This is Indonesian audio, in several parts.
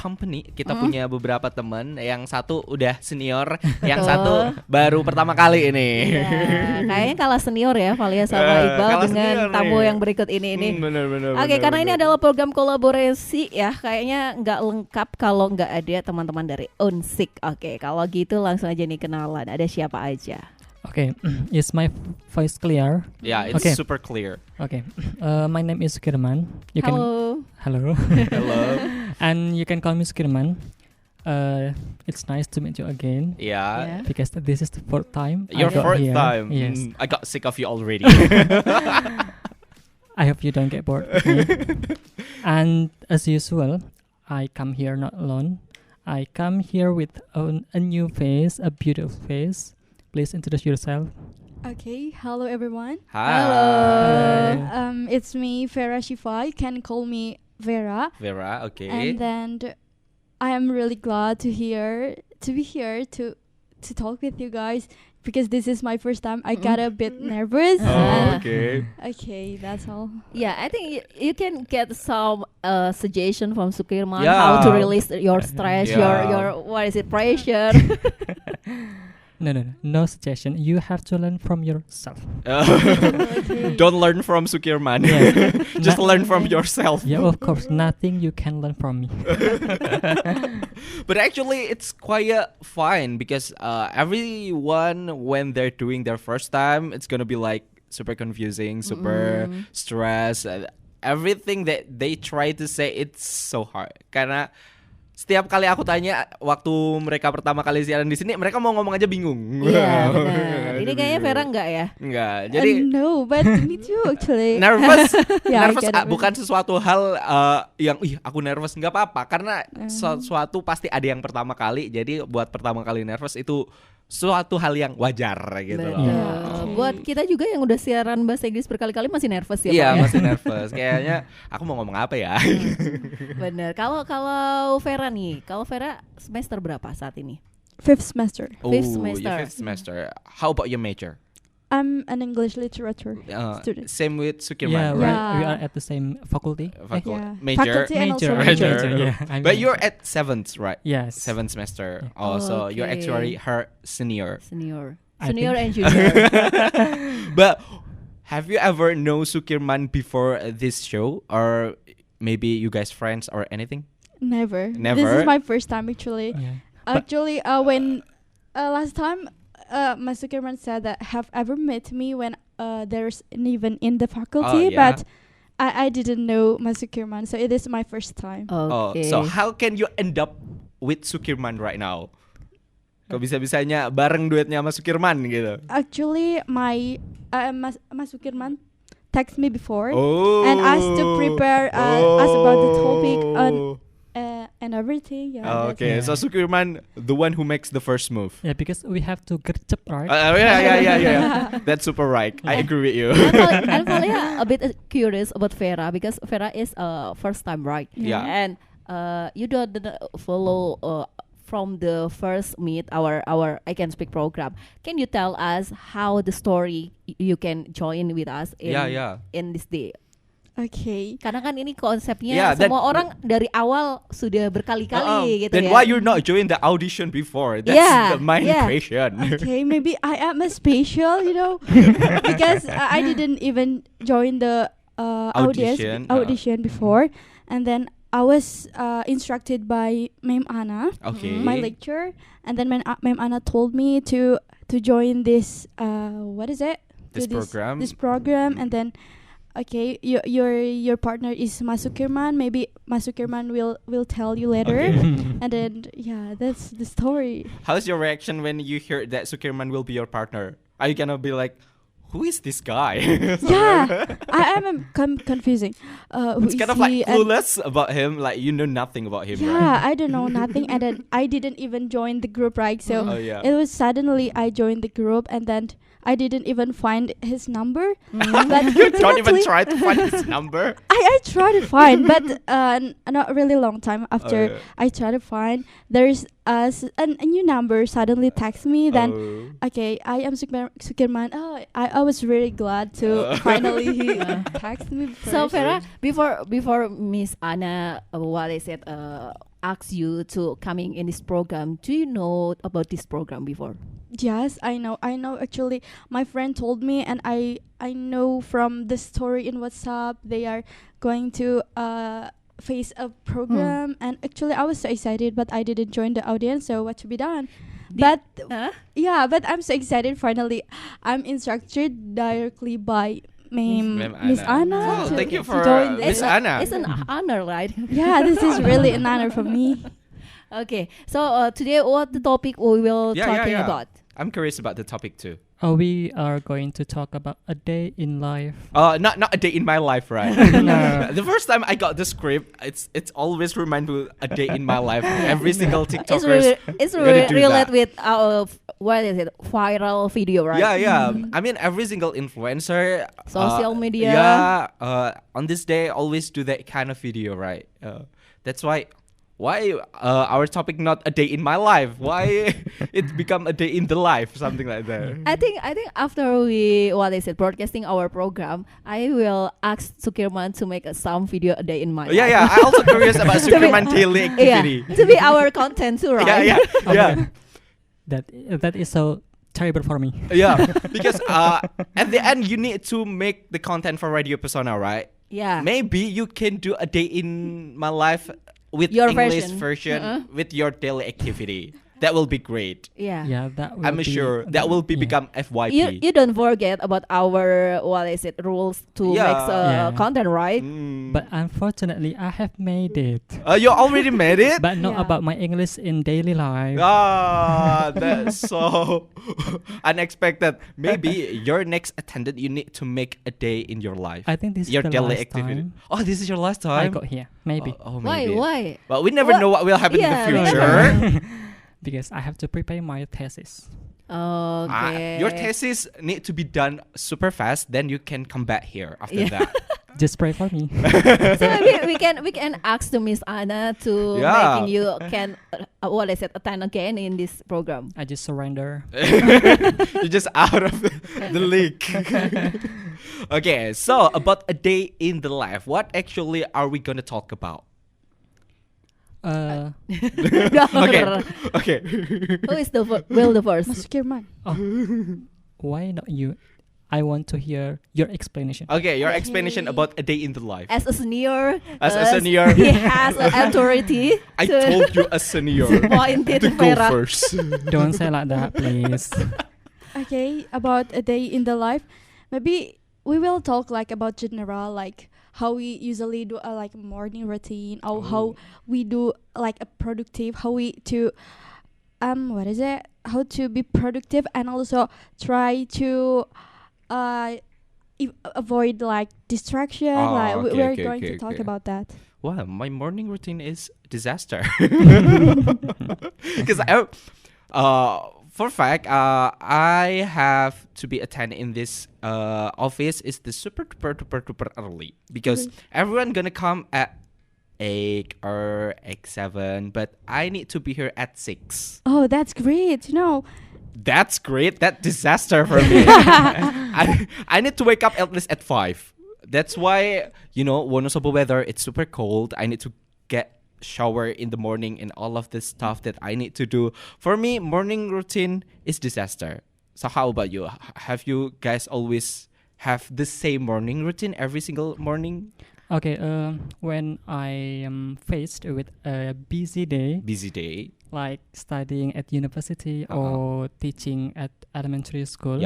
company. Kita punya beberapa teman. Yang satu udah senior, yang satu baru pertama kali ini. Iya, kayaknya kalah senior ya Valia sama Iqbal kalah dengan senior tamu nih. yang berikut ini. Bener. Oke, karena ini adalah program kolaborasi ya, kayaknya nggak lengkap kalau nggak ada teman-teman dari Unsik. Oke, kalau gitu langsung aja nih kenalan. Ada siapa aja? Okay, is my voice clear? Yeah, it's Okay. super clear. Okay, my name is Sukirman. Halo. Hello, Hello. and you can call me Sukirman. It's nice to meet you again Yeah. Ya. because this is the fourth time Your I got fourth here. time. Yes, I got sick of you already. I hope you don't get bored with me. And as usual, I come here not alone. I come here with a new face, a beautiful face. Please introduce yourself. Okay, hello everyone. Hi. It's me, Vera Shifa. You can call me Vera. Vera, okay. And then I am really glad to be here to talk with you guys because this is my first time. I got a bit nervous. Oh, okay. Okay, that's all. Yeah, I think you can get some suggestion from Sukirman Yeah. how to release your stress, Yeah. your what is it, pressure. No suggestion. You have to learn from yourself. Okay. Don't learn from Sukirman. Yes. Just Na- learn from yourself. Yeah, of course. Nothing you can learn from me. But actually, it's quite fine because everyone, when they're doing their first time, it's gonna be like super confusing, super stress. Everything that they try to say, it's so hard. Karena setiap kali aku tanya waktu mereka pertama kali siaran di sini, mereka mau ngomong aja bingung. Iya, benar. Ini kayaknya Vera enggak ya? Enggak. Jadi No, but me too actually. nervous. Yeah, I Nervous get it. bukan sesuatu hal yang aku nervous, nggak apa-apa karena sesuatu pasti ada yang pertama kali. Jadi buat pertama kali nervous itu suatu hal yang wajar gitu loh. Betul. Oke. Buat kita juga yang udah siaran bahasa Inggris berkali-kali masih nervous ya, Iya, Pak, ya? masih nervous. Kayaknya aku mau ngomong apa ya? Bener. Kalau Vera nih, kalau Vera semester berapa saat ini? Fifth semester. Fifth Oh, semester. your fifth semester. How about your major? I'm an English literature Uh, student. Same with Yeah, Sukirman. right. Yeah. We are at the same faculty. Yeah. Major. Faculty and also major. Yeah. I But mean- you're at seventh, right? yes. Seventh semester. Yeah. Also, you're Okay. actually her senior. Senior I and think- junior. But have you ever known Sukirman before this show, or maybe you guys friends or anything? Never. This Never? is my first time actually. Yeah. Actually, when last time, Mas Sukirman said that have ever met me when there's an event in the faculty, yeah. but I didn't know Mas Sukirman, so it is my first time. Oh, Oke. so how can you end up with Sukirman right now? Kok bisa-bisanya bareng duetnya sama Sukirman gitu? Actually, my Mas Sukirman text me before Oh. and asked to prepare us about the topic and everything. Yeah. that's Okay, Yeah. so Sukirman, the one who makes the first move. Yeah, because we have to gercep, right? Yeah. That's super right. I agree with you. And Valia a bit curious about Vera because Vera is first time, right? Yeah. And you don't follow from the first meet our I Can Speak program. Can you tell us how the story you can join with us in this day? Okay. Karena kan ini konsepnya Yeah, semua orang dari awal sudah berkali-kali gitu Then ya. why you're not join the audition before? That's Yeah, the main yeah. question. Okay, maybe I am a special, because I didn't even join the audition before, and then I was instructed by Ma'am Anna, Okay. my lecturer, and then Ma'am Anna told me to join this what is it? This To program? This program, and then okay, your partner is Mas Sukirman. Maybe Mas Sukirman will tell you later, and then yeah, that's the story. How's your reaction when you hear that Sukirman will be your partner? Are you gonna be like, who is this guy? Yeah, I am confusing. Who It's is kind of like he and- clueless about him. Like you know nothing about him, right? Yeah, I don't know nothing, and then I didn't even join the group, right? So Oh yeah. it was suddenly I joined the group, and then I didn't even find his number. But You don't even fortunately, try to find his number. I try to find, but not really long time after yeah. I try to find. There's a new number suddenly text me. Then okay, I am Sukirman. Oh, I was really glad to finally he text me. So Vera, before Miss Anna, what I said, asked you to coming in this program. Do you know about this program before? Yes, I know. Actually, my friend told me, and I know from the story in WhatsApp they are going to face a program, and actually I was so excited, but I didn't join the audience. So what to be done? But I'm so excited. Finally, I'm instructed directly by Miss Anna. Oh, thank you for Miss Anna. It's an honor, right? Yeah, this is really an honor for me. Okay, so today what the topic we will talking about? I'm curious about the topic too. We are going to talk about a day in life. Not a day in my life, right? No. The first time I got the script, it's always remind me a day in my life. Every single TikToker it's related with our what is it, viral video, right? Yeah. I mean, every single influencer, social media. On this day always do that kind of video, right? That's why our topic not a day in my life? Why it become a day in the life, something like that? I think after we broadcasting our program, I will ask Sukirman to make some video a day in my life. Yeah. I also curious about Sukirman daily activity. To be our content too, right? Yeah. That is so terrible for me. Yeah, because at the end you need to make the content for Radio Persona, right? Yeah. Maybe you can do a day in my life with your English version with your daily activity. That will be great. Yeah. That will I'm sure that will become FYP. You don't forget about our rules to make content, right? But unfortunately, I have made it. You already made it? But not about my English in daily life. That's so unexpected. Maybe your next attendant, you need to make a day in your life. I think this your is the daily last activity. time. Oh, this is your last time? I got here. Maybe. Maybe. Why? Well, we never know what will happen in the we future. Because I have to prepare my thesis. Okay. Your thesis need to be done super fast. Then you can come back here after that. Just pray for me. So maybe we can ask to Miss Anna to making you can attend again in this program. I just surrender. You're just out of the league. Okay, so about a day in the life, what actually are we gonna talk about? Okay. Who is the first? Mas Sukirman. Why not you? I want to hear your explanation. Okay, your explanation about a day in the life. As a senior, he has authority. I told you a senior to go first. Don't say like that, please. Okay, about a day in the life. Maybe we will talk about general, how we usually do a morning routine, or how we do a productive, how we to how to be productive, and also try to avoid distraction. We're going to talk about that. Wow, my morning routine is disaster. Because for fact, I have to be attend in this office is the super duper early, because everyone gonna come at 8 or 7, but I need to be here at 6. Oh, that's great. That's great. That disaster for me. I need to wake up at least at 5. That's why, Wonosobo weather, it's super cold. I need to get shower in the morning and all of this stuff that I need to do. For me, morning routine is disaster. So how about you? Have you guys always have the same morning routine every single morning? Okay, when I am faced with a busy day, like studying at university or teaching at elementary school,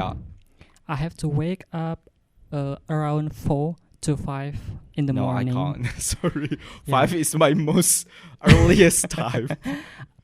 I have to wake up around 4 to 5 in the morning. No, I can't. Sorry. 5 is my most earliest time.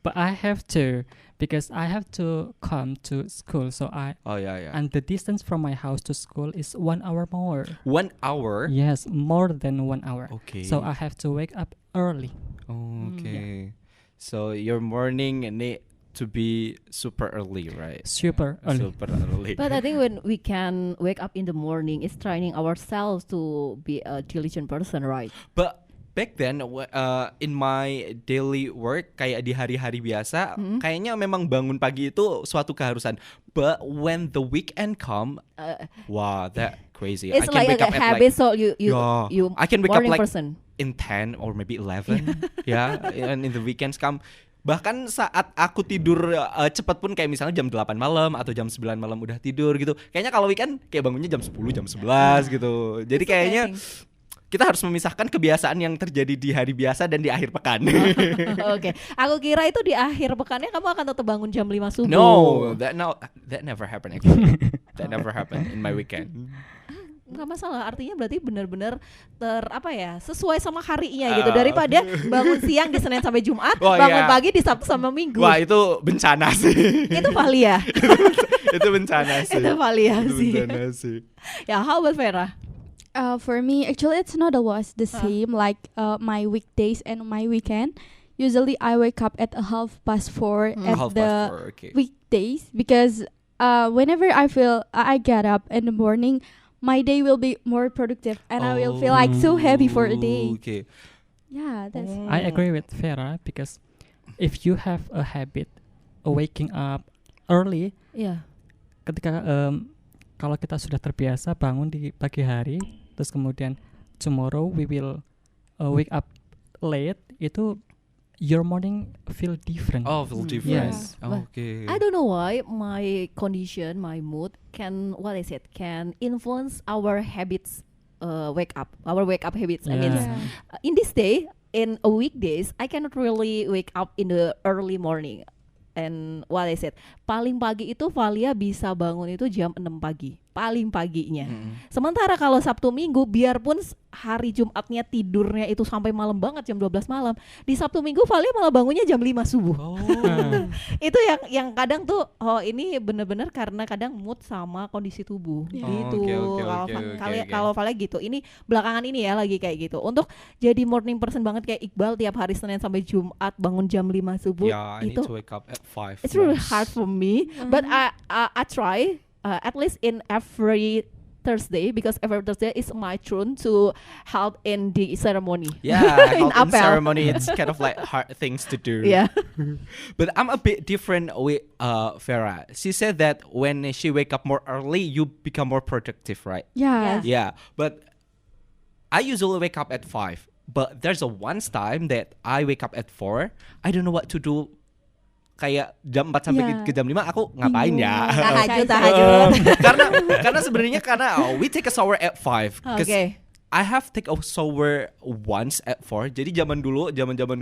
But I have to, because I have to come to school. So and the distance from my house to school is 1 hour more. 1 hour? Yes, more than 1 hour. Okay. So I have to wake up early. Okay. So your morning need to be super early, right? Super early. But I think when we can wake up in the morning, it's training ourselves to be a diligent person, right? But back then in my daily work kayak di hari-hari biasa kayaknya memang bangun pagi itu suatu keharusan. But when the weekend come, wow, that crazy. It's I can like wake a up at habit, like, so you I can wake up morning like person. in 10 or maybe 11. Yeah, and in the weekends come. Bahkan saat aku tidur cepat pun kayak misalnya jam 8 malam atau jam 9 malam udah tidur gitu. Kayaknya kalau weekend kayak bangunnya jam 10, jam 11 gitu. Jadi kayaknya kita harus memisahkan kebiasaan yang terjadi di hari biasa dan di akhir pekan. Oke. Aku kira itu di akhir pekannya kamu akan tetap bangun jam 5 subuh. No, that never happened actually. That never happened in my weekend. Nggak masalah, artinya berarti benar-benar sesuai sama harinya gitu, daripada bangun siang di Senin sampai Jumat, bangun pagi di Sabtu sama Minggu. Wah, itu bencana sih. Itu Valia. Itu bencana sih. Itu Valia sih. Bencana sih. Ya, how about Vera? For me, actually, it's not always the same like my weekdays and my weekend. Usually, I wake up at 4:30 at the weekdays because whenever I feel I get up in the morning, my day will be more productive and I will feel like so happy for a day. Okay. Yeah, that's. I agree with Vera because if you have a habit of waking up early, ketika kalau kita sudah terbiasa bangun di pagi hari, terus kemudian tomorrow we will wake up late, itu your morning feel different. Oh, feel different. Yes. Okay. I don't know why my condition, my mood can influence our habits. Wake up habits. I mean, in this day, in a weekdays, I cannot really wake up in the early morning. And paling pagi itu Valia bisa bangun itu jam 6 pagi, paling paginya. Sementara kalau Sabtu Minggu, biarpun hari Jumatnya tidurnya itu sampai malam banget jam 12 malam, di Sabtu Minggu Valia malah bangunnya jam 5 subuh. Itu yang kadang tuh ini benar-benar karena kadang mood sama kondisi tubuh gitu. Kalau Valia gitu. Ini belakangan ini ya lagi kayak gitu. Untuk jadi morning person banget kayak Iqbal tiap hari Senin sampai Jumat bangun jam 5 subuh. Yeah, I need to wake up at 5. It's really hard for me, but I try at least in every Thursday, because every Thursday is my turn to help in the ceremony. Yeah, in help in ceremony. It's kind of like hard things to do. Yeah. But I'm a bit different with Vera. She said that when she wake up more early, you become more productive, right? Yeah. Yeah. But I usually wake up at 5. But there's a once time that I wake up at 4. I don't know what to do. Kayak jam 4 sampai ke jam 5 aku ngapain ya? Tahajud. Karena sebenarnya we take a shower at 5. Okay. I have take a shower once at 4. Jadi zaman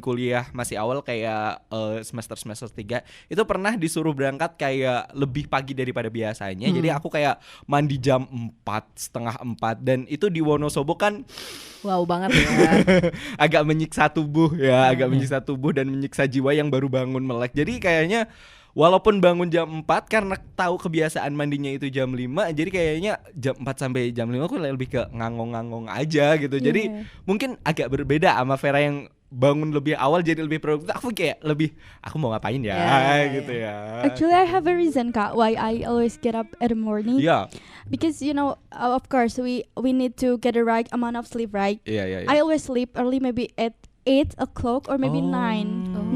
kuliah masih awal kayak semester 3 itu pernah disuruh berangkat kayak lebih pagi daripada biasanya. Jadi aku kayak mandi jam 4:30, 4, dan itu di Wonosobo kan wow banget ya. agak menyiksa tubuh ya, menyiksa tubuh dan menyiksa jiwa yang baru bangun melek. Jadi kayaknya walaupun bangun jam 4 karena tahu kebiasaan mandinya itu jam 5, jadi kayaknya jam 4 sampai jam 5 aku lebih ke ngangong-ngangong aja gitu. Jadi mungkin agak berbeda sama Vera yang bangun lebih awal jadi lebih produktif. Aku kayak lebih aku mau ngapain ya gitu ya. Actually, I have a reason, Kak, why I always get up in the morning. Yeah. Because of course we need to get the right amount of sleep, right? Yeah. I always sleep early, maybe at 8 o'clock or maybe 9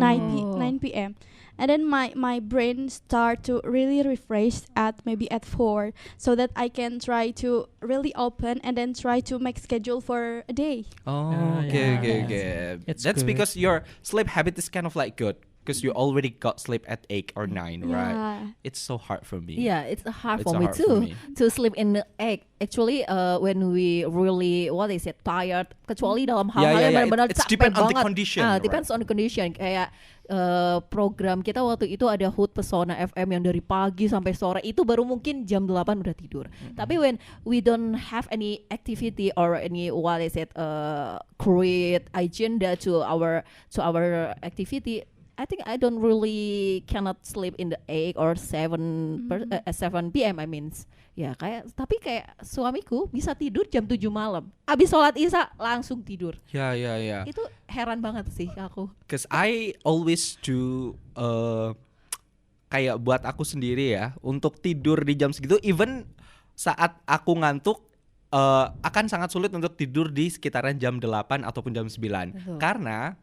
p.m. And then my brain start to really refresh at maybe at 4, so that I can try to really open and then try to make schedule for a day. Okay. That's good. Because your sleep habit is kind of like good. Because you already got sleep at 8 or 9, right? It's so hard for me. Yeah, it's hard for me too to sleep in the 8. Actually, when we really tired, kecuali dalam hal-hal yang benar-benar capek banget. Depends on the condition. Kayak program kita waktu itu ada HUT Pesona FM yang dari pagi sampai sore, itu baru mungkin jam 8 udah tidur. Tapi when we don't have any activity or any create agenda to our activity, I think I don't really cannot sleep in the 8 or 7 p.m. I mean. Ya tapi kayak suamiku bisa tidur jam 7 malam. Abis sholat Isya langsung tidur. Ya. Itu heran banget sih aku. Cause I always do kayak buat aku sendiri ya, untuk tidur di jam segitu, even saat aku ngantuk akan sangat sulit untuk tidur di sekitaran jam 8 ataupun jam 9. Karena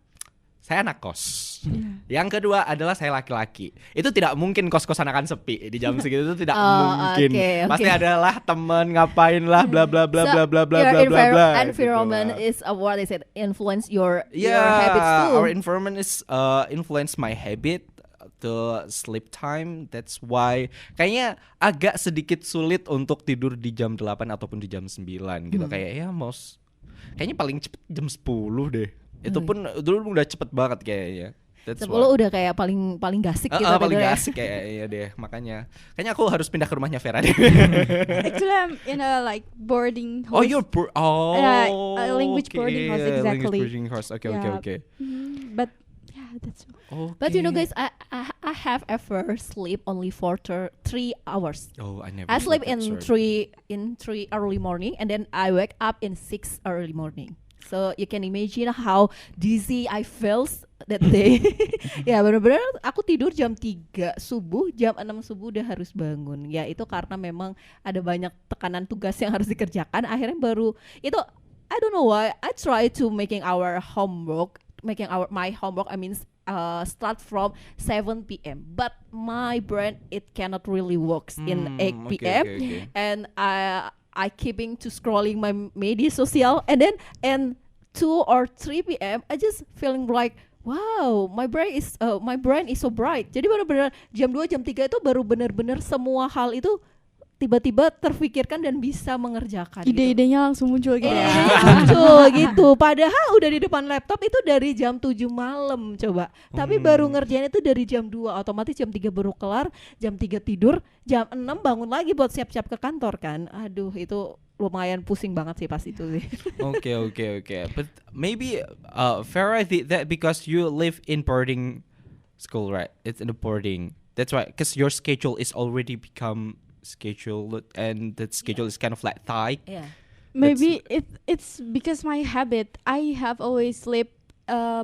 saya anak kos. Yang kedua adalah saya laki-laki. Itu tidak mungkin kos-kosan akan sepi di jam segitu, itu tidak mungkin. Pasti adalah teman ngapain lah bla bla bla bla bla bla bla bla. Environment is what is it? Influence your habits too. Our environment is influence my habit to sleep time. That's why kayaknya agak sedikit sulit untuk tidur di jam 8 ataupun di jam 9 gitu. Kayak kayaknya paling cepet jam 10 deh. Itu pun dulu udah cepet banget kayaknya. 10 udah kayak paling gasik gitu. Paling gasik kayaknya deh. Makanya kayaknya aku harus pindah ke rumahnya Vera deh. Actually I'm in a like boarding house. Oh you're language boarding house, exactly. Language boarding house. Okay. But yeah, that's okay. But you know guys, I have ever sleep only for 3 hours. Oh, I never. I sleep in 3 early morning and then I wake up in 6 early morning. So you can imagine how dizzy I felt that day. Ya benar-benar aku tidur jam 3 subuh, jam 6 subuh udah harus bangun. Ya itu karena memang ada banyak tekanan tugas yang harus dikerjakan. Akhirnya baru itu, I don't know why I try to making my homework. I mean start from 7 p.m. But my brain it cannot really works in 8 p.m. Okay. And I keeping to scrolling my media social and then 2 or 3 p.m. I just feeling like wow, my brain is so bright. Jadi benar-benar jam 2 jam 3 itu baru benar-benar semua hal itu tiba-tiba terfikirkan dan bisa mengerjakan. Ide-idenya langsung muncul gitu. Muncul gitu. Padahal udah di depan laptop itu dari jam 7 malam coba. Tapi baru ngerjain itu dari jam 2. Otomatis jam 3 baru kelar, jam 3 tidur, jam 6 bangun lagi buat siap-siap ke kantor kan. Aduh itu lumayan pusing banget sih pas itu sih. Okay. But maybe Farah that because you live in boarding school, right? It's in the boarding. That's why, because your schedule is already become scheduled, and that schedule is kind of like tight. Yeah. Maybe it's because my habit. I have always sleep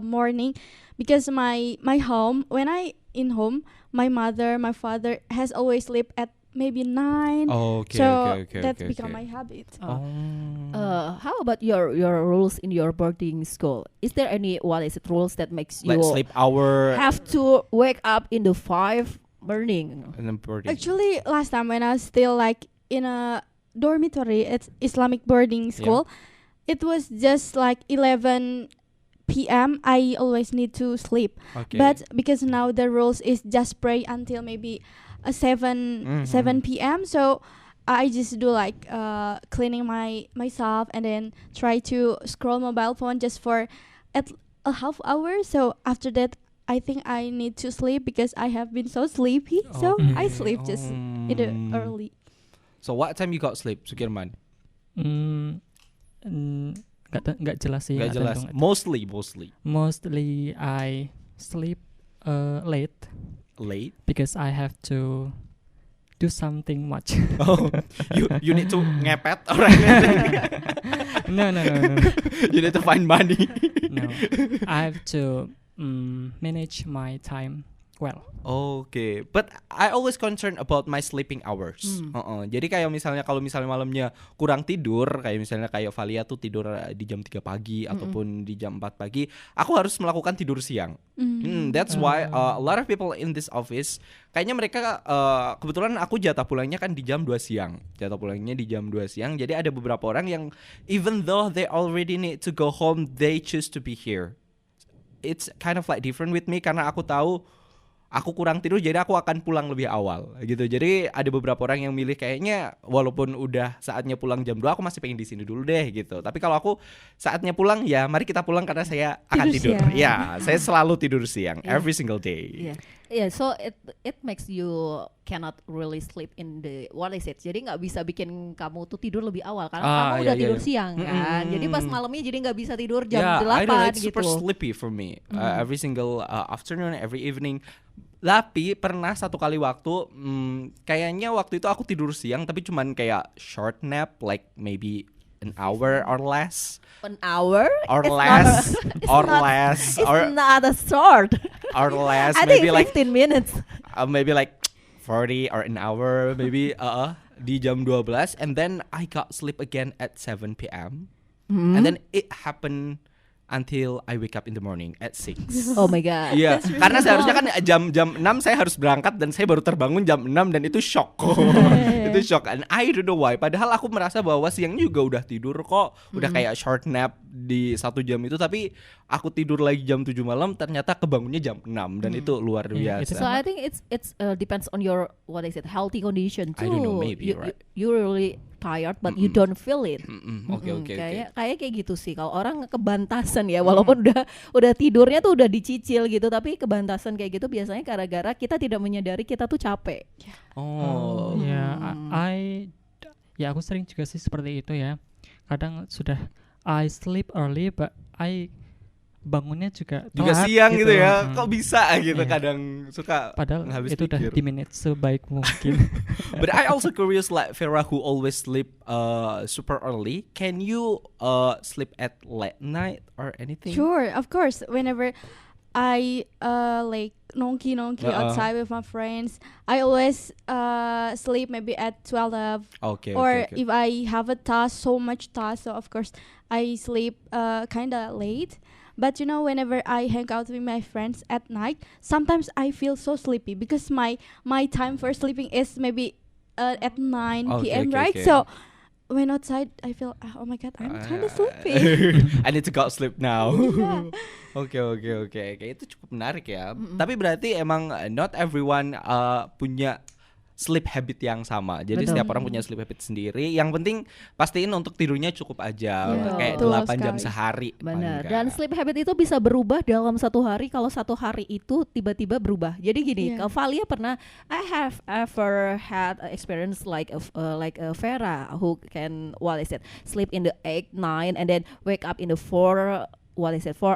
morning because my home, when I in home, my mother, my father has always sleep at maybe 9. Okay. That's become my habit. How about your rules in your boarding school? Is there any rules that makes you like sleep hour have to wake up in the 5 morning? Actually, last time when I was still like in a dormitory at Islamic boarding school, it was just like 11 p.m. I always need to sleep. Okay. But because now the rules is just pray until maybe 7 p.m. So I just do like cleaning myself and then try to scroll mobile phone just for at a half hour. So after that, I think I need to sleep because I have been so sleepy. So I sleep just early. So what time you got sleep, Sukirman? Nggak jelas sih. Nggak jelas. Mostly. Mostly I sleep late. Late? Because I have to do something much. You need to ngepet, alright? No. You need to find money. No, I have to manage my time well. Okay, but I always concerned about my sleeping hours. Jadi kayak kalau misalnya malamnya kurang tidur, kayak Valia tuh tidur di jam 3 pagi ataupun di jam 4 pagi, aku harus melakukan tidur siang. That's why a lot of people in this office, kayaknya mereka kebetulan aku jatah pulangnya kan di jam 2 siang. Jadi ada beberapa orang yang even though they already need to go home, they choose to be here. It's kind of like different with me karena aku tahu aku kurang tidur, jadi aku akan pulang lebih awal gitu. Jadi ada beberapa orang yang milih kayaknya walaupun udah saatnya pulang jam 2, aku masih pengen di sini dulu deh gitu. Tapi kalau aku saatnya pulang, ya mari kita pulang karena saya akan tidur. Ya, saya selalu tidur siang every single day. Yeah, so it makes you cannot really sleep in the jadi nggak bisa bikin kamu tuh tidur lebih awal karena kamu udah tidur siang kan. Jadi pas malamnya jadi nggak bisa tidur jam 8 I know, it's gitu. Super sleepy for me. Every single afternoon, every evening. Tapi pernah satu kali waktu kayaknya waktu itu aku tidur siang tapi cuman kayak short nap like maybe an hour or less. An hour? Or less. It's not a short. Or less. I maybe think 15 minutes. Maybe like 40 or an hour maybe. di jam 12 and then I got sleep again at 7 p.m. And then it happened until I wake up in the morning at 6. Oh my god. Iya, karena seharusnya kan jam 6 saya harus berangkat dan saya baru terbangun jam 6 dan itu shock. Itu shock. And I don't know why. Padahal aku merasa bahwa siangnya juga udah tidur kok. Udah kayak short nap di 1 jam itu, tapi aku tidur lagi jam 7 malam ternyata kebangunnya jam 6 dan itu luar biasa. So I think it's depends on your healthy condition too. I don't know, maybe, right? You really tired but you don't feel it. Oke. Kayak gitu sih. Kalau orang kebantasan ya, walaupun udah tidurnya tuh udah dicicil gitu, tapi kebantasan kayak gitu biasanya gara-gara kita tidak menyadari kita tuh capek. Oh. Aku sering juga sih seperti itu ya. Kadang sudah I sleep early but I bangunnya juga siang gitu ya. Kok bisa gitu kadang suka. Padahal itu pikir. udah dimanage sebaik mungkin. But I also curious like Vera who always sleep super early. Can you sleep at late night or anything? Sure, of course. Whenever I like nongki outside with my friends, I always sleep maybe at 12. Okay. If I have so much task, so of course I sleep kinda late. But whenever I hang out with my friends at night, sometimes I feel so sleepy because my time for sleeping is maybe at 9 p.m. right? Okay. So when outside, I feel oh my god, I'm kind of sleepy. I need to go sleep now. Yeah. Oke. Kayak itu cukup menarik ya. Tapi berarti emang not everyone punya sleep habit yang sama. Jadi setiap orang punya sleep habit sendiri. Yang penting pastiin untuk tidurnya cukup aja. Kayak 8 jam sehari. Benar. Dan sleep habit itu bisa berubah dalam 1 hari kalau 1 hari itu tiba-tiba berubah. Jadi gini, kalau Valia pernah I have ever had experience like Vera who can sleep in the 8, 9 and then wake up in the 4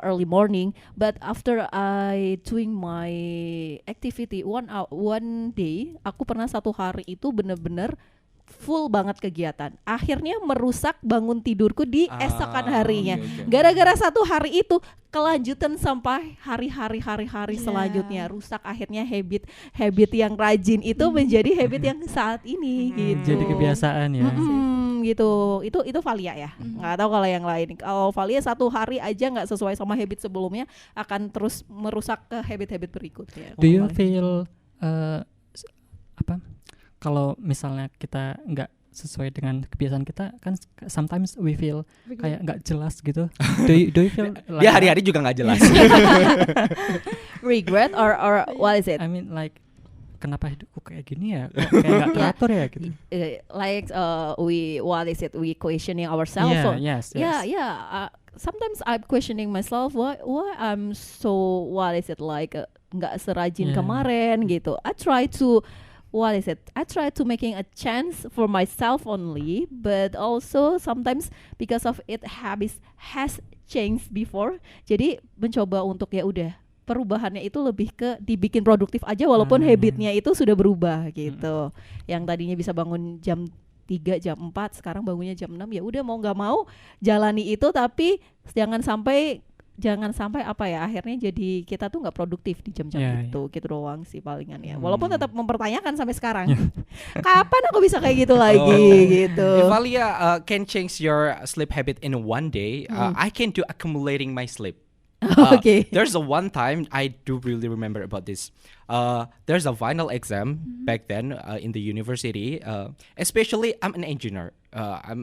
early morning, but after I doing my activity one day, aku pernah 1 hari itu bener-bener full banget kegiatan. Akhirnya merusak bangun tidurku di esokan harinya. Gara-gara 1 hari itu kelanjutan sampai hari-hari selanjutnya rusak. Akhirnya habit yang rajin itu menjadi habit yang saat ini gitu. Jadi kebiasaan ya. Gitu. Itu Valia ya. Nggak tahu kalau yang lain. Kalau Valia 1 hari aja nggak sesuai sama habit sebelumnya akan terus merusak ke habit-habit berikutnya. Do you feel kalau misalnya kita nggak sesuai dengan kebiasaan kita, kan sometimes we feel kayak nggak jelas gitu. Do you feel like dia hari-hari juga nggak jelas. Regret or what is it? I mean like kenapa hidupku kayak gini ya? Kok kayak nggak teratur ya gitu. We questioning ourselves. Yes. Sometimes I'm questioning myself why I'm so nggak serajin kemarin gitu. I try to making a chance for myself only, but also sometimes because of it habits has changed before. Jadi mencoba untuk ya udah perubahannya itu lebih ke dibikin produktif aja walaupun habitnya itu sudah berubah gitu. Yang tadinya bisa bangun jam 3, jam 4, sekarang bangunnya jam 6, ya udah mau nggak mau jalani itu, tapi jangan sampai akhirnya jadi kita tuh nggak produktif di jam-jam itu gitu doang sih palingan ya. Walaupun tetap mempertanyakan sampai sekarang kapan aku bisa kayak gitu lagi gitu. If Valia can change your sleep habit in one day, I can do accumulating my sleep. There's one time I do really remember about this. There's a final exam back then in the university. Especially I'm an engineer. I'm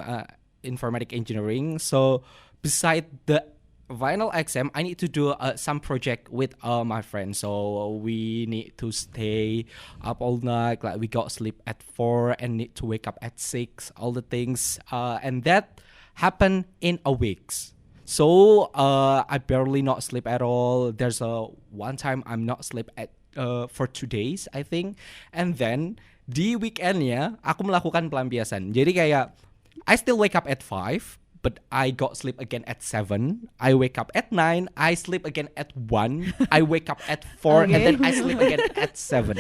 informatic engineering. So beside the final exam, I need to do some project with my friends. So we need to stay up all night. Like we got sleep at 4 and need to wake up at 6. All the things, and that happened in a week. So I barely not sleep at all. There's one time I'm not sleep at for 2 days I think. And then di weekendnya aku melakukan pelampiasan. Jadi kayak I still wake up at 5. But I got sleep again at 7. I wake up at 9. I sleep again at 1. I wake up at 4 and then I sleep again at 7.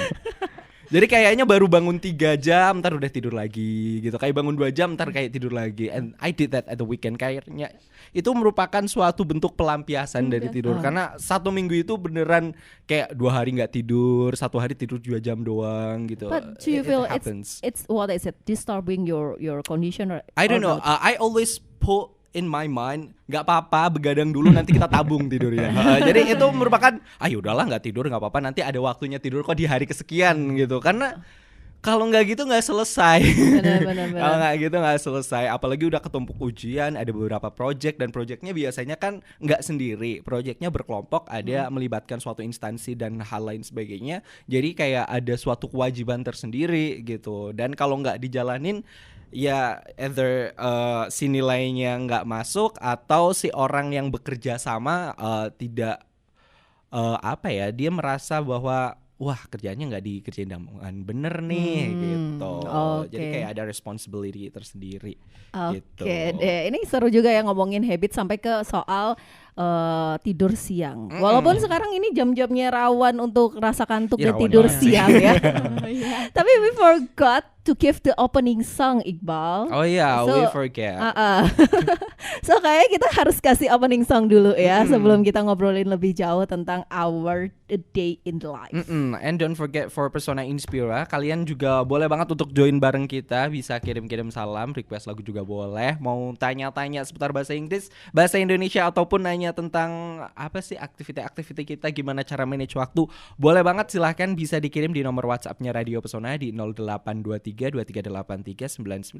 Jadi kayaknya baru bangun 3 jam, ntar udah tidur lagi gitu. Kayak bangun 2 jam, ntar kayak tidur lagi. And I did that at the weekend. Kayaknya itu merupakan suatu bentuk pelampiasan dari tidur. Karena 1 minggu itu beneran kayak 2 hari nggak tidur, 1 hari tidur 2 jam doang gitu. But do you feel it's what is it disturbing your condition? I don't know. I always put in my mind, nggak apa-apa, begadang dulu nanti kita tabung tidurnya. Jadi itu merupakan, udahlah nggak tidur nggak apa-apa, nanti ada waktunya tidur kok di hari kesekian gitu. Karena kalau nggak gitu nggak selesai. Benar. Kalau nggak gitu nggak selesai. Apalagi udah ketumpuk ujian, ada beberapa project dan projectnya biasanya kan nggak sendiri. Projectnya berkelompok, ada melibatkan suatu instansi dan hal lain sebagainya. Jadi kayak ada suatu kewajiban tersendiri gitu. Dan kalau nggak dijalanin, ya either si nilainya nggak masuk atau si orang yang bekerja sama tidak dia merasa bahwa wah kerjanya nggak dikerjain dengan bener nih gitu. Jadi kayak ada responsibility tersendiri. Gitu. Ini seru juga ya ngomongin habit sampai ke soal tidur siang. Walaupun sekarang ini jam-jamnya rawan untuk rasa kantuk dan tidur siang ya. Tapi we forgot to give the opening song, Iqbal. Oh iya, we forget. So kayaknya kita harus kasih opening song dulu ya sebelum kita ngobrolin lebih jauh tentang our day in the life. And don't forget for Persona Inspira, kalian juga boleh banget untuk join bareng kita. Bisa kirim-kirim salam, request lagu juga boleh. Mau tanya-tanya seputar bahasa Inggris, bahasa Indonesia, ataupun nanya tentang apa sih aktiviti-aktiviti kita, gimana cara manage waktu, boleh banget, silahkan bisa dikirim di nomor WhatsApp-nya Radio Pesona di 082323839996,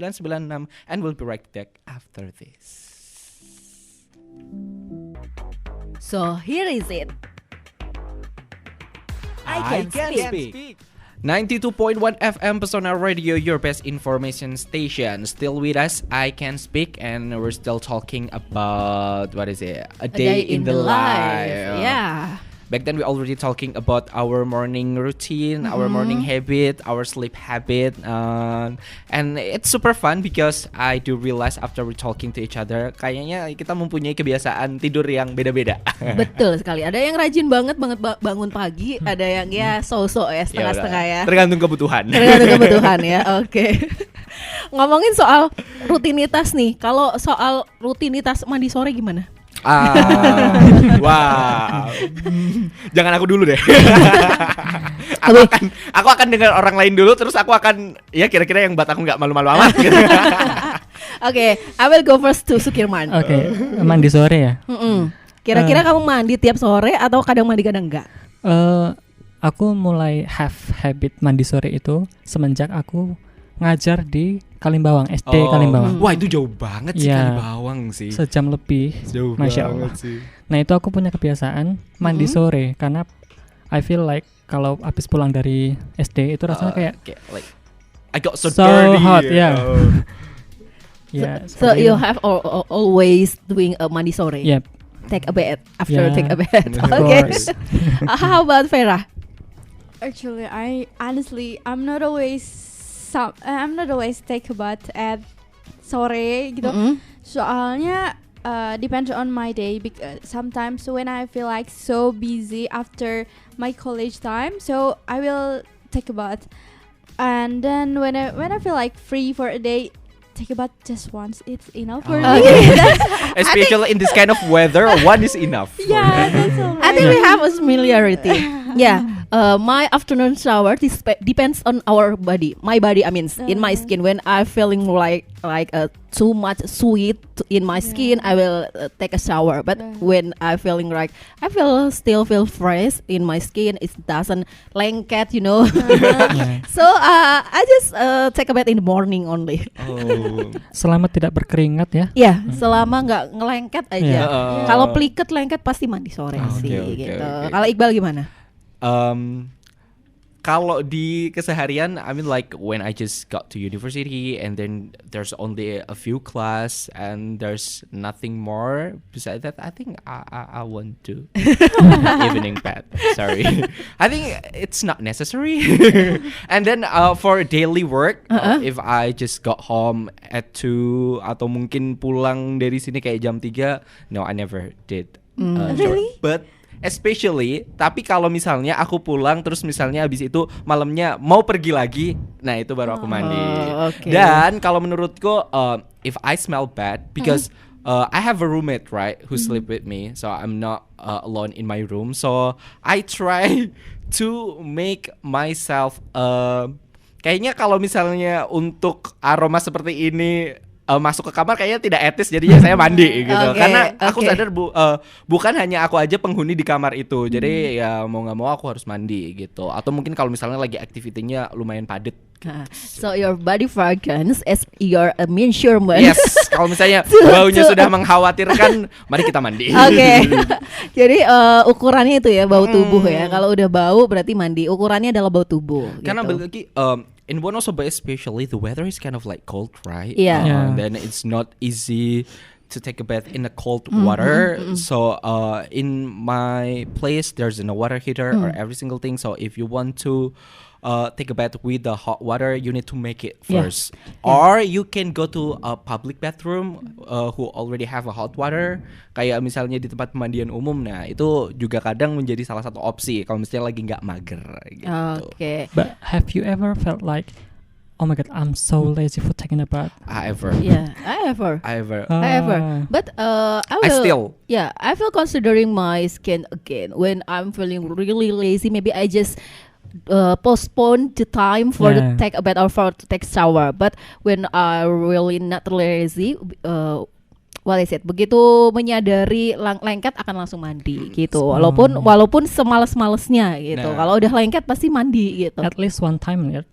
and we'll be right back after this. So here is it. I can speak. 92.1 FM Pesona Radio, your best information station. Still with us, I Can Speak, and we're still talking about, what is it? A day in the life. Yeah. Back then we already talking about our morning routine, our morning habit, our sleep habit, and it's super fun because I do realize after we talking to each other, kayaknya kita mempunyai kebiasaan tidur yang beda-beda. Betul sekali. Ada yang rajin banget bangun pagi, ada yang ya so-so ya, setengah-setengah ya. Tergantung kebutuhan. Ya. Oke. Ngomongin soal rutinitas nih. Kalau soal rutinitas mandi sore gimana? Wow. Jangan aku dulu deh. Aku akan dengar orang lain dulu, terus aku akan ya kira-kira yang buat aku nggak malu-malu amat gitu. Oke, I will go first to Sukirman. Oke, mandi sore ya. Kira-kira kamu mandi tiap sore atau kadang mandi kadang enggak? Aku mulai have habit mandi sore itu semenjak aku ngajar di Kalimbawang, SD Kalimbawang. Wah, itu jauh banget sih Kalimbawang sih. Sejam lebih. Jauh Masya Allah. sih. Nah, itu aku punya kebiasaan mandi sore karena I feel like kalau habis pulang dari SD itu rasanya kayak like I got so dirty. Hot, So you have always doing a mandi sore. Yep. Take a bath after take a bath. Okay. How about Vera? Actually, I'm not always take a bath at sore gitu. Soalnya depends on my day, because sometimes when I feel like so busy after my college time, so I will take a bath. And then when I feel like free for a day, take a bath just once, it's enough for me. Especially in this kind of weather, one is enough. Yeah, that's all. I think we have a familiarity. My afternoon shower depends on our body. My body, I mean, in my skin. When I'm feeling like too much sweat in my skin, I will take a shower. But when I'm feeling like I still feel fresh in my skin, it doesn't lengket, you know. So I just take a bath in the morning only. Selama tidak berkeringat ya. Ya, selama nggak ngelengket aja. Kalau pliket lengket pasti mandi sore sih, gitu. Kalau Iqbal gimana? Kalau di keseharian, I mean like when I just got to university and then there's only a few class and there's nothing more besides that, I think I want to evening bath. Sorry, I think it's not necessary. And then for daily work, if I just got home at 2 atau mungkin pulang dari sini kayak jam 3, no, I never did. Really? But especially. Tapi kalau misalnya aku pulang terus misalnya abis itu malamnya mau pergi lagi, nah itu baru aku mandi. Okay. Dan kalau menurutku, if I smell bad, because I have a roommate, right, who sleep with me, so I'm not alone in my room. So I try to make myself kayaknya kalau misalnya untuk aroma seperti ini masuk ke kamar kayaknya tidak etis, jadinya saya mandi gitu. Karena aku sadar bukan hanya aku aja penghuni di kamar itu. Jadi ya mau nggak mau aku harus mandi gitu. Atau mungkin kalau misalnya lagi aktivitinya lumayan padat. So your body fragrance is your measurement. Yes, kalau misalnya baunya sudah mengkhawatirkan, mari kita mandi. Oke. Jadi ukurannya itu ya, bau tubuh ya. Kalau udah bau berarti mandi. Ukurannya adalah bau tubuh. Karena gitu. balik lagi in Wonosobo especially, the weather is kind of like cold, right? Yeah. And then it's not easy to take a bath in the cold water. So in my place, there's no water heater or every single thing. So if you want to take a bath with the hot water, you need to make it first. Or you can go to a public bathroom who already have a hot water. Kayak misalnya di tempat pemandian umum, nah itu juga kadang menjadi salah satu opsi kalau misalnya lagi nggak mager gitu. Okay. But have you ever felt like, oh my god, I'm so lazy for taking a bath? I ever. But I feel considering my skin again when I'm feeling really lazy. Maybe I just postpone the time for to take a bath or for to take shower. But when I really not lazy, begitu menyadari lengket akan langsung mandi gitu. Walaupun semales-malesnya gitu. Kalau udah lengket pasti mandi gitu. At least one time ya.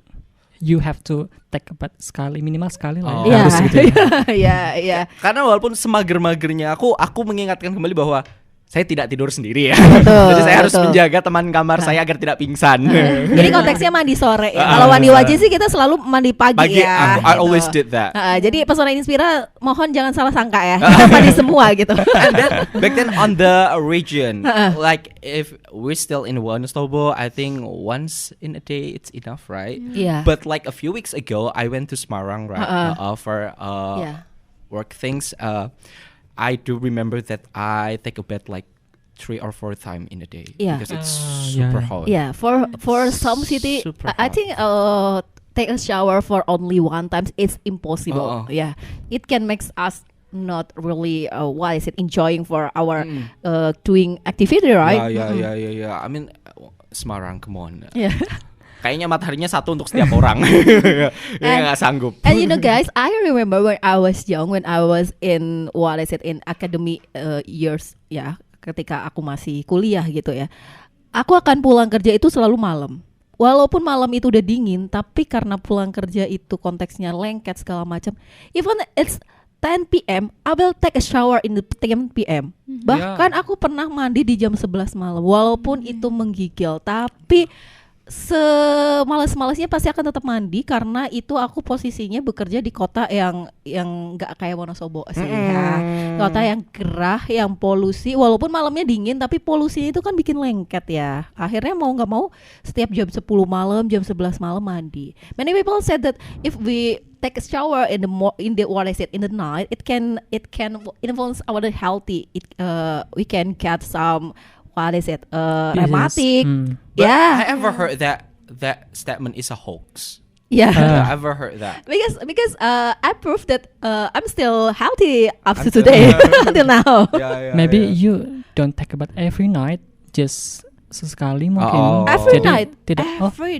You have to take a bath sekali, minimal sekali lah. Harus gitu ya. Iya. Karena walaupun semager-magernya aku mengingatkan kembali bahwa saya tidak tidur sendiri ya. Jadi saya harus menjaga teman kamar saya agar tidak pingsan. Jadi konteksnya mandi sore ya. Kalau mandi wajib sih kita selalu mandi pagi ya. I always did that. Jadi Pesona Inspira mohon jangan salah sangka ya. Kita mandi semua gitu. And then back then on the region, like if we're still in Wonosobo, I think once in a day it's enough, right? Yeah. But like a few weeks ago, I went to Semarang, right, for work things. I do remember that I take a bath like 3 or 4 times in a day because it's super hot. Yeah, for some city, I think take a shower for only one time it's impossible. Yeah, it can make us not really enjoying for our doing activity, right? Yeah. I mean, Semarang, come on. Yeah. Kayaknya mataharinya satu untuk setiap orang. Nggak sanggup. And you know guys, I remember when I was young, when I was in in academy years ya, ketika aku masih kuliah gitu ya, aku akan pulang kerja itu selalu malam. Walaupun malam itu udah dingin, tapi karena pulang kerja itu konteksnya lengket segala macam, even it's 10 p.m. I will take a shower in the 10 p.m. Bahkan aku pernah mandi di jam 11 malam, walaupun itu menggigil, tapi semales-malesnya pasti akan tetap mandi karena itu aku posisinya bekerja di kota yang nggak kayak Wonosobo sih ya. Kota yang gerah, yang polusi, walaupun malamnya dingin tapi polusinya itu kan bikin lengket ya. Akhirnya mau nggak mau setiap jam 10 malam, jam 11 malam mandi. Many people said that if we take a shower in the night, it can influence our healthy. We can get some rheumatic. I ever heard that statement is a hoax. Yeah, I ever heard that. Because I proved that I'm still healthy up to today until now. Maybe you don't take a bath every night, just sesekali mungkin. Every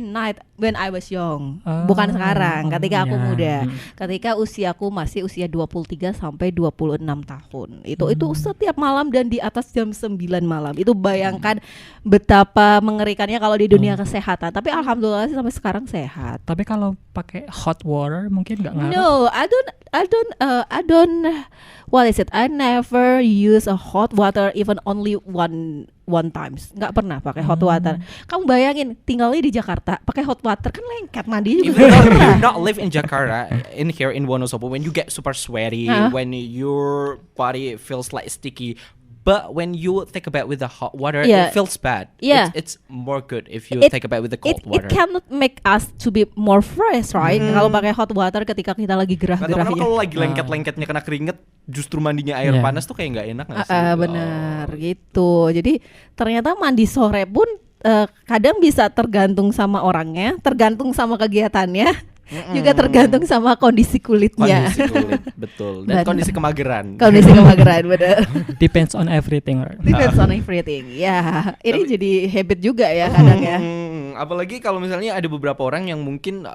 night when I was young. Bukan sekarang, ketika aku muda. Ketika usiaku masih usia 23 sampai 26 tahun. Itu setiap malam dan di atas jam 9 malam. Itu bayangkan betapa mengerikannya kalau di dunia kesehatan. Tapi alhamdulillah sih sampai sekarang sehat. Tapi kalau pakai hot water mungkin nggak ngaruh. No, I don't I never use a hot water even only one times. Nggak pernah pakai hot water. Kamu bayangin tinggalnya di Jakarta pakai hot water kan lengket, mandi juga. Even though you not live in Jakarta, in here in Wonosobo, when you get super sweaty, when your body feels like sticky, But when you take a bath with the hot water, it feels bad. It's more good if you take a bath with the cold water. It cannot make us to be more fresh, right? Kalau pakai hot water ketika kita lagi gerah-gerahnya. Kalau lagi lengket-lengketnya kena keringet, justru mandinya air panas tuh kayak nggak enak nggak sih? Benar gitu. Jadi ternyata mandi sore pun kadang bisa tergantung sama orangnya, tergantung sama kegiatannya. Juga tergantung sama kondisi kulitnya. Kondisi kulit, betul. Dan kondisi kemageran. Kondisi kemageran, benar. Depends on everything, right? Depends on everything. Ya, ini jadi habit juga ya kadang ya. Apalagi kalau misalnya ada beberapa orang yang mungkin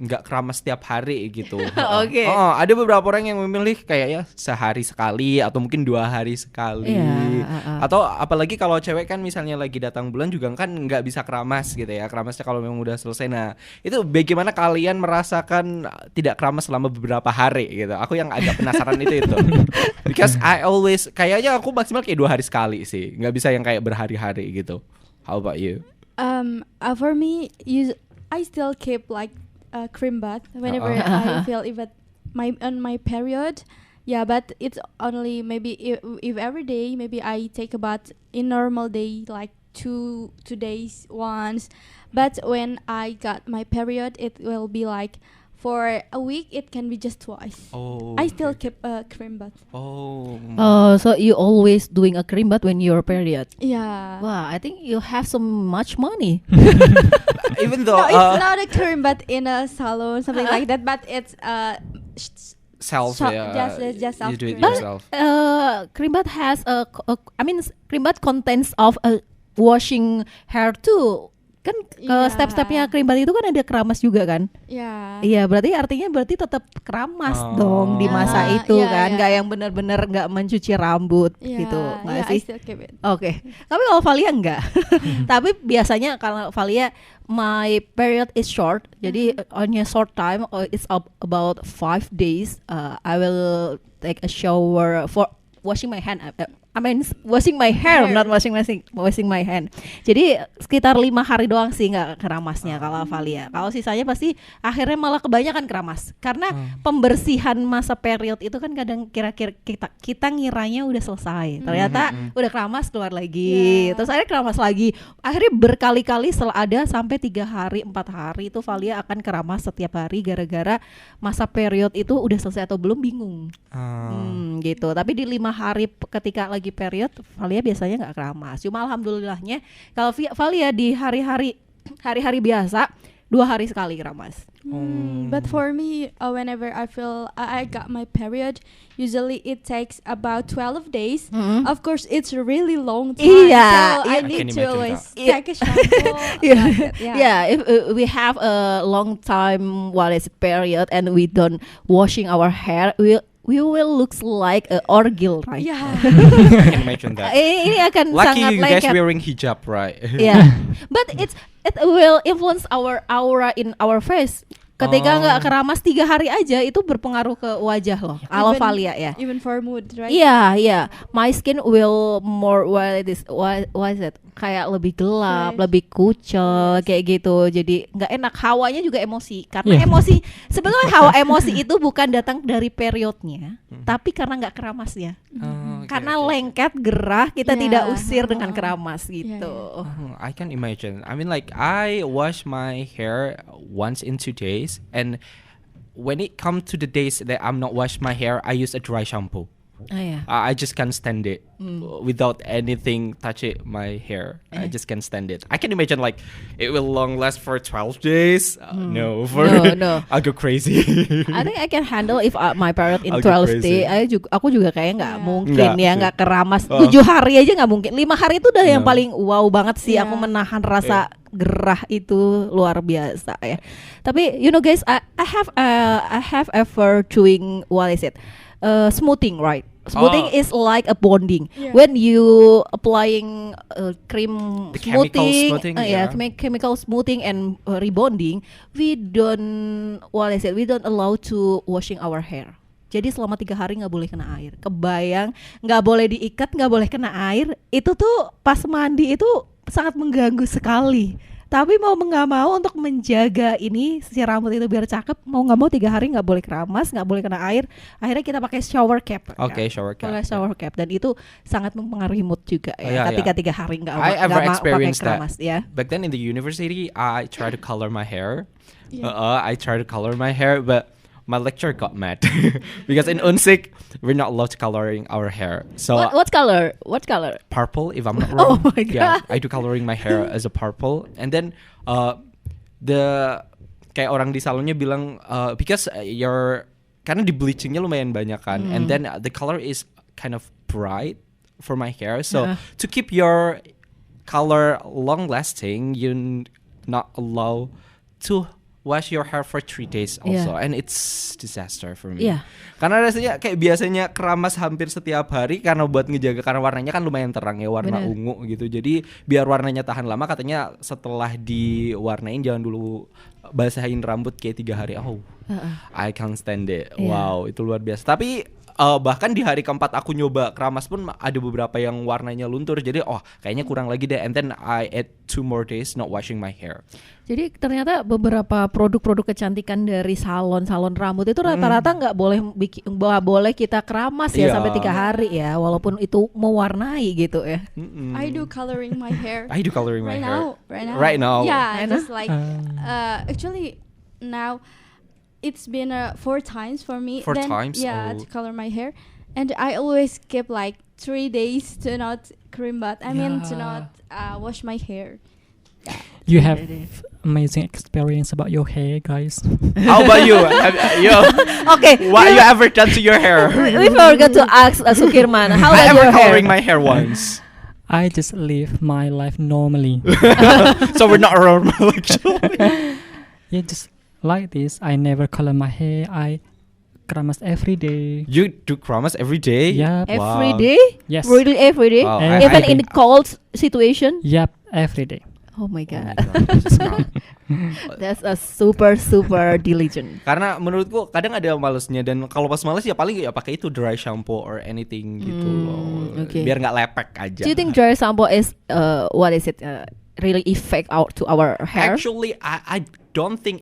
nggak keramas setiap hari gitu. Oke. Ada beberapa orang yang memilih kayaknya sehari sekali atau mungkin 2 hari sekali. Atau apalagi kalau cewek kan misalnya lagi datang bulan juga kan nggak bisa keramas gitu ya. Keramasnya kalau memang udah selesai. Nah, itu bagaimana kalian merasakan tidak keramas selama beberapa hari gitu. Aku yang agak penasaran itu. Because I always kayaknya aku maksimal kayak 2 hari sekali sih. Nggak bisa yang kayak berhari-hari gitu. How about you? For me, I still keep like cream bath whenever I feel even on my period. Yeah, but it's only maybe if every day maybe I take a bath in normal day like two days once. But when I got my period, it will be like for a week. It can be just twice. I still keep a cream bath. So you always doing a cream bath when you're period? Yeah. Wow, I think you have so much money. Even though it's not a cream bath in a salon, something like that, but it's self, just self. You do it But, yourself. Cream bath has cream bath contains of washing hair too. Kan step-stepnya cream bath itu kan ada keramas juga kan? Iya, berarti artinya tetap keramas dong di masa itu kan, nggak yang benar-benar nggak mencuci rambut gitu, nggak sih? Oke. Tapi kalau Valia enggak. Tapi biasanya kalau Valia my period is short, jadi only short time, it's about 5 days. I will take a shower for washing my hand. Washing my hair, not washing my hand. Jadi sekitar 5 hari doang sih nggak keramasnya kalau Valia. Kalau sisanya pasti akhirnya malah kebanyakan keramas. Karena pembersihan masa period itu kan kadang kira-kira kita ngiranya udah selesai. Ternyata udah keramas keluar lagi. Terus akhirnya keramas lagi. Akhirnya berkali-kali ada sampai 3 hari, 4 hari itu Valia akan keramas setiap hari gara-gara masa period itu udah selesai atau belum bingung. Gitu. Tapi di 5 hari ketika lagi period, Valia biasanya nggak keramas. Cuma alhamdulillahnya kalau Valia di hari-hari biasa 2 hari sekali keramas. But for me, whenever I feel I got my period, usually it takes about 12 days. Of course, it's a really long time. So I need to always take a shampoo. If we have a long time period and we don't washing our hair, we will looks like a orgil, right? I can imagine that. Ini akan Lucky sangat you guys wearing hijab, right? But it will influence our aura in our face. Ketika nggak keramas 3 hari aja itu berpengaruh ke wajah loh. Kalau Valia ya. Even for mood, right? Iya. My skin will more what is it? Kayak lebih gelap, lebih kucel kayak gitu. Jadi nggak enak. Hawanya juga emosi. Karena emosi sebetulnya hawa emosi itu bukan datang dari periodnya, tapi karena nggak keramasnya. Karena lengket, gerah, kita tidak usir dengan keramas gitu. I can imagine. I mean like I wash my hair once in 2 days. And when it comes to the days that I'm not wash my hair, I use a dry shampoo. I just can't stand it without anything touching my hair. I just can't stand it. I can imagine like it will long last for 12 days. No. I'll go crazy. I think I can handle if my period in 12 days. Aku juga kayak nggak mungkin nggak keramas 7 hari aja nggak mungkin. 5 hari itu udah yang paling wow banget sih. Aku menahan rasa gerah itu luar biasa ya. Tapi you know guys, I have ever doing smoothing, right? Smoothing is like a bonding. When you applying cream smoothing, chemical smoothing and rebonding, we don't allow to washing our hair. Jadi selama 3 hari nggak boleh kena air. Kebayang, nggak boleh diikat, nggak boleh kena air. Itu tuh pas mandi itu sangat mengganggu sekali. Tapi mau nggak mau untuk menjaga ini si rambut itu biar cakep, mau nggak mau 3 hari nggak boleh keramas, nggak boleh kena air. Akhirnya kita pakai shower cap. Oke, shower cap. Pakai shower cap dan itu sangat mempengaruhi mood juga ya. Yeah, Ketika 3 hari nggak I ever pakai experienced keramas ya. Back then in the university, I tried to color my hair. Yeah. I tried to color my hair, but my lecturer got mad because in Unsik we're not allowed to coloring our hair. So What color? What color? purple, if I'm not wrong. Oh my Yeah, God. I do coloring my hair as a purple, and then the kayak orang di salonnya bilang because your karena di bleachingnya lumayan banyak kan, and then the color is kind of bright for my hair. So to keep your color long lasting, you not allow to wash your hair for 3 days also, and it's disaster for me. Yeah. Karena rasanya kayak biasanya keramas hampir setiap hari karena buat ngejaga, karena warnanya kan lumayan terang ya, warna ungu gitu. Jadi biar warnanya tahan lama, katanya setelah diwarnain jangan dulu basahin rambut kayak 3 hari. I can't stand it. Wow, itu luar biasa. Tapi bahkan di hari keempat aku nyoba keramas pun ada beberapa yang warnanya luntur. Jadi kayaknya kurang lagi deh. And then I add 2 more days not washing my hair. Jadi ternyata beberapa produk-produk kecantikan dari salon-salon rambut itu rata-rata nggak boleh kita keramas ya sampai 3 hari ya, walaupun itu mewarnai gitu ya. I do coloring my hair. I do coloring my hair. Right now. Right Yeah, now? just like actually now it's been 4 times for me. 4 times? Yeah, to color my hair, and I always skip like 3 days to not cream bath. I mean to not wash my hair. You have amazing experience about your hair, guys. How about you? Okay. What you ever done to your hair? We forgot to ask Sukirman. How I about ever your hair? coloring my hair once. I just live my life normally. So we're not normal actually. Yeah, just like this. I never color my hair. I keramas every day. You do keramas every day? Yeah. Every Wow. day? Yes. Really every day? Wow, Even I in think- cold situation? Yep, every day. Oh my god. Just not. That's a super diligent. Karena menurutku kadang ada malesnya, dan kalau pas males ya paling ya pakai itu dry shampoo or anything gitu loh. Okay. Biar nggak lepek aja. Do you think dry shampoo is what is it? Really affect out to our hair? Actually, I don't think